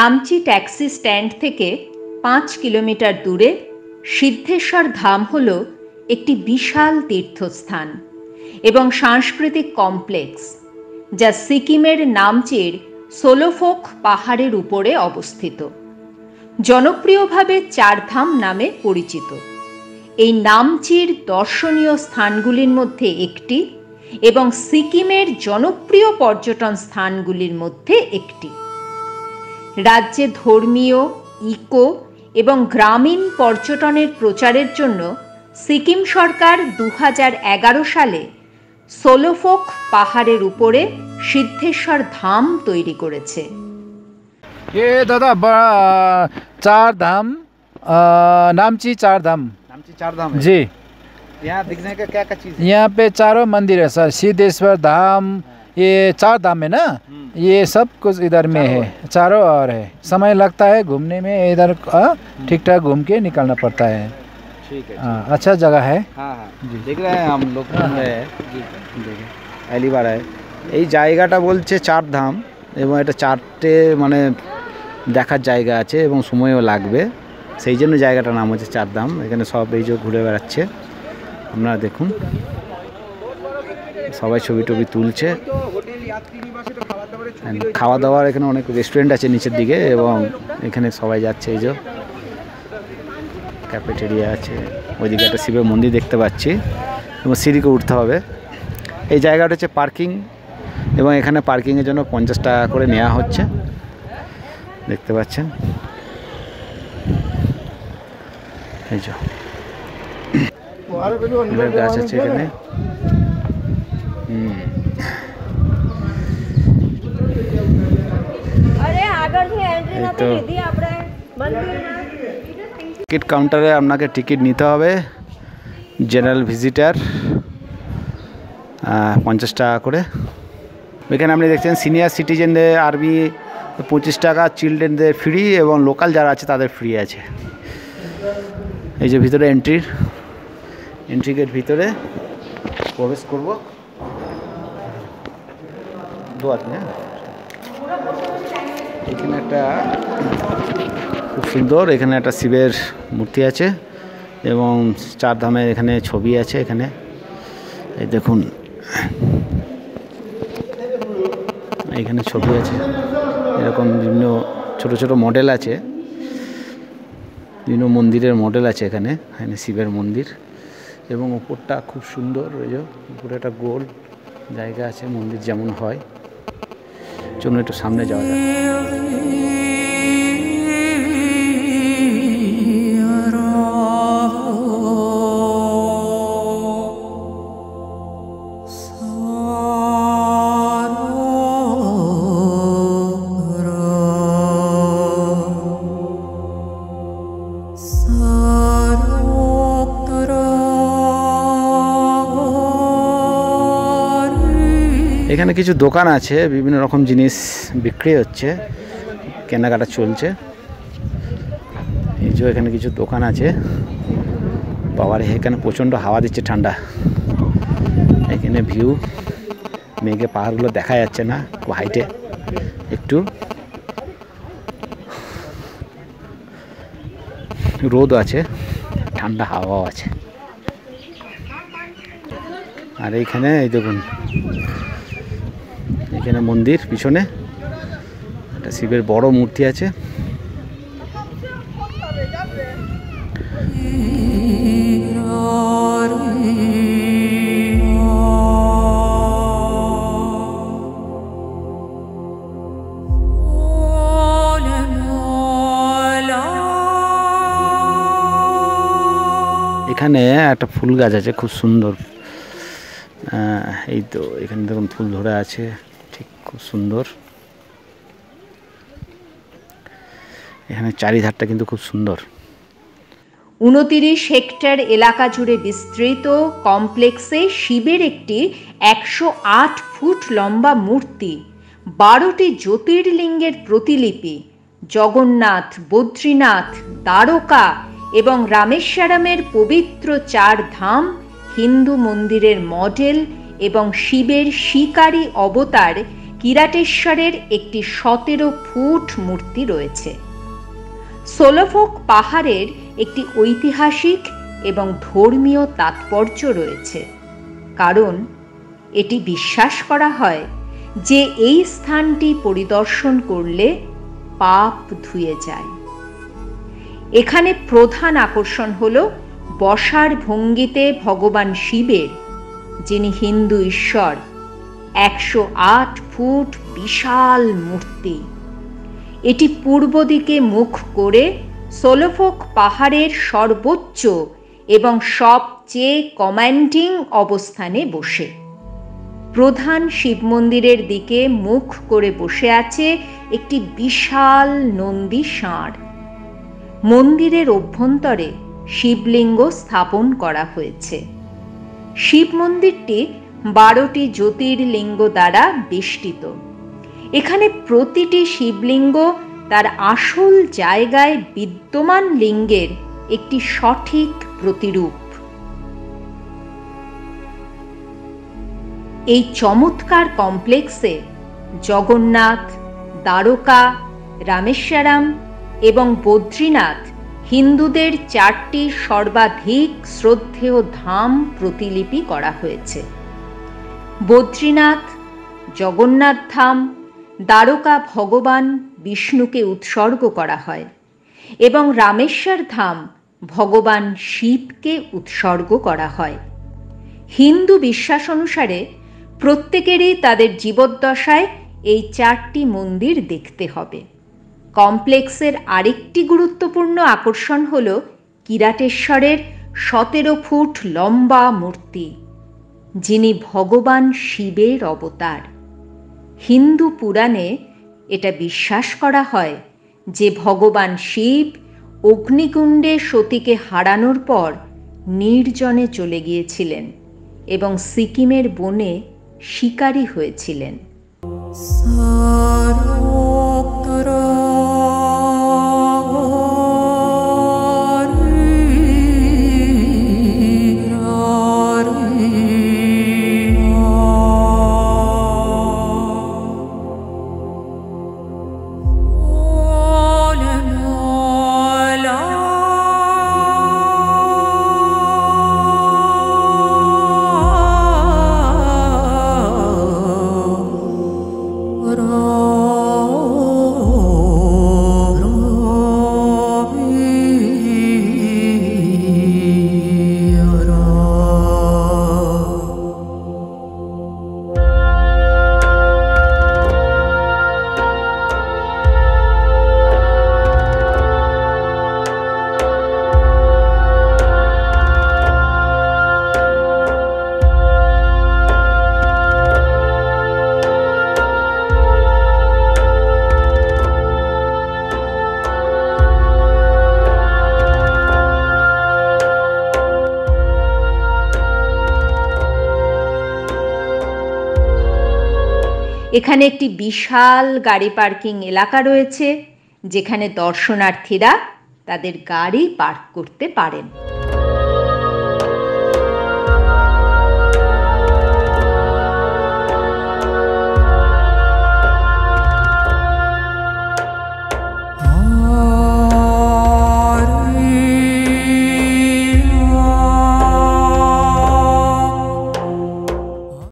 Namchi taxi stand থেকে 5 kilometre দূরে সিদ্ধেশ্বর ধাম হল একটি বিশাল তীর্থস্থান এবং সাংস্কৃতিক কমপ্লেক্স, যা সিকিমের নামচির সোলোফোক পাহাড়ের উপরে অবস্থিত। জনপ্রিয়ভাবে চারধাম নামে পরিচিত। এই নামচির দর্শনীয় স্থানগুলির মধ্যে একটি এবং সিকিমের জনপ্রিয় পর্যটন স্থানগুলির মধ্যে একটি। রাজ্যে ধর্মীয়, ইকো এবং গ্রামীণ পর্যটনের প্রচারের জন্য সিকিম সরকার 2011 সালে সোলোফোক পাহাড়ের উপরে সিদ্ধেশ্বর ধাম তৈরি করেছে। ये दादा बड़ा चार धाम, नामची चार धाम है। जी, यहाँ दिखने का क्या क्या चीज़ है? यहाँ पे चारों मंदिर है सर। सिद्धेश्वर धाम, ये चार धाम है ना, ये सब कुछ इधर में है, चारों और है। समय लगता है घूमने में, इधर ठीक ठाक घूम के निकलना पड़ता है। ठीक है, अच्छा जगह है। हाँ हाँ देख रहे हैं हम लोग घूम रहे हैं। দেখে पहली बार है এই জায়গাটা বলছে চার ধাম এবং এটা চারটে মানে দেখার জায়গা আছে এবং সময়ও লাগবে, সেই জন্য জায়গাটার নাম হচ্ছে চার ধাম। এখানে সব এই যে ঘুরে বেড়াচ্ছে, আপনারা দেখুন সবাই ছবি টবি তুলছে। খাওয়া দাওয়ার এখানে অনেক রেস্টুরেন্ট আছে নিচের দিকে এবং এখানে সবাই যাচ্ছে। এই যে ক্যাফেটেরিয়া আছে, ওইদিকে একটা শিবের মন্দির দেখতে পাচ্ছি এবং সিঁড়িকে উঠতে হবে। এই জায়গাটা হচ্ছে পার্কিং এবং এখানে পার্কিংয়ের জন্য 50 টাকা করে নেওয়া হচ্ছে, দেখতে পাচ্ছেন। এই যে গাছ আছে এখানে। টিকিট কাউন্টারে আপনাকে টিকিট নিতে হবে। জেনারেল ভিজিটার 50 টাকা করে। এখানে আপনি দেখছেন সিনিয়র সিটিজেনদের আরবি 25 টাকা, চিলড্রেনদের ফ্রি এবং লোকাল যারা আছে তাদের ফ্রি আছে। এই যে ভিতরে এন্ট্রি গেট, ভিতরে প্রবেশ করব। এখানে একটা খুব সুন্দর, এখানে একটা শিবের মূর্তি আছে এবং চার ধামের এখানে ছবি আছে। এখানে এই দেখুন, এখানে ছবি আছে, এরকম বিভিন্ন ছোট ছোট মডেল আছে, বিভিন্ন মন্দিরের মডেল আছে এখানে। এখানে শিবের মন্দির এবং উপরটা খুব সুন্দর। ওই যে উপরে একটা গোল জায়গা আছে, মন্দির যেমন হয়। চলুন একটু সামনে যাওয়া যাক। এখানে কিছু দোকান আছে, বিভিন্ন রকম জিনিস বিক্রি হচ্ছে, কেনাকাটা চলছে। এই যে এখানে কিছু দোকান আছে। বাবারে, এখানে প্রচণ্ড হাওয়া দিচ্ছে, ঠান্ডা। এখানে ভিউ, মেঘে পাহাড়গুলো দেখা যাচ্ছে না, খুব হাইটে, একটু রোদ আছে, ঠান্ডা হাওয়াও আছে। আর এইখানে এই দেখুন, এখানে মন্দির, পিছনে একটা শিবের বড় মূর্তি আছে। এখানে একটা ফুল গাছ আছে, খুব সুন্দর। এই তো এখানে দেখুন ফুল ধরে আছে, ঠিক খুব সুন্দর। এখানে চারিধারটা কিন্তু খুব সুন্দর। 29 হেক্টর এলাকা জুড়ে বিস্তৃত কমপ্লেক্সে শিবের একটি 108 ফুট লম্বা মূর্তি, 12টি জ্যোতির্লিঙ্গের প্রতিলিপি, জগন্নাথ, বদ্রীনাথ, দ্বারকা এবং রামেশ্বরমের পবিত্র চার ধাম, হিন্দু মন্দিরের মডেল এবং শিবের শিকারী অবতার কিরাটেশ্বরের একটি 17 ফুট মূর্তি রয়েছে। সোলোফোক পাহাড়ের একটি ঐতিহাসিক এবং ধর্মীয় তাৎপর্য রয়েছে, কারণ এটি বিশ্বাস করা হয় যে এই স্থানটি পরিদর্শন করলে পাপ ধুয়ে যায়। এখানে প্রধান আকর্ষণ হল বসার ভঙ্গিতে ভগবান শিবের, যিনি হিন্দু ঈশ্বর, 108 ফুট বিশাল মূর্তি। এটি পূর্ব দিকে মুখ করে সোলোফোক পাহাড়ের সর্বোচ্চ এবং সবচেয়ে কমান্ডিং অবস্থানে বসে। প্রধান শিব মন্দিরের দিকে মুখ করে বসে আছে একটি বিশাল নন্দী ষাঁড়। মন্দিরের অভ্যন্তরে শিবলিঙ্গ স্থাপন করা হয়েছে। শিব মন্দিরটি 12টি জ্যোতির্লিঙ্গ দ্বারা বেষ্টিত। এখানে প্রতিটি শিবলিঙ্গ তার আসল জায়গায় বিদ্যমান লিঙ্গের একটি সঠিক প্রতিরূপ। এই চমৎকার কমপ্লেক্সে জগন্নাথ, দ্বারকা, রামেশ্বরম এবং বদ্রীনাথ হিন্দুদের 4টি সর্বাধিক শ্রদ্ধেয় ধাম প্রতিলিপি করা হয়েছে। বদ্রীনাথ, জগন্নাথ ধাম, দ্বারকা ভগবান বিষ্ণুকে উৎসর্গ করা হয় এবং রামেশ্বর ধাম ভগবান শিবকে উৎসর্গ করা হয়। হিন্দু বিশ্বাস অনুসারে প্রত্যেকেরই তাদের জীবদ্দশায় এই 4টি মন্দির দেখতে হবে। কমপ্লেক্সের আরেকটি গুরুত্বপূর্ণ আকর্ষণ হল কিরাটেশ্বরের 17 ফুট লম্বা মূর্তি, যিনি ভগবান শিবের অবতার। হিন্দু পুরাণে এটা বিশ্বাস করা হয় যে ভগবান শিব অগ্নিকুণ্ডে সতীকে হারানোর পর নির্জনে চলে গিয়েছিলেন এবং সিকিমের বনে শিকারী হয়েছিলেন। এখানে একটি বিশাল গাড়ি পার্কিং এলাকা রয়েছে, যেখানে দর্শনার্থীরা তাদের গাড়ি পার্ক করতে পারেন।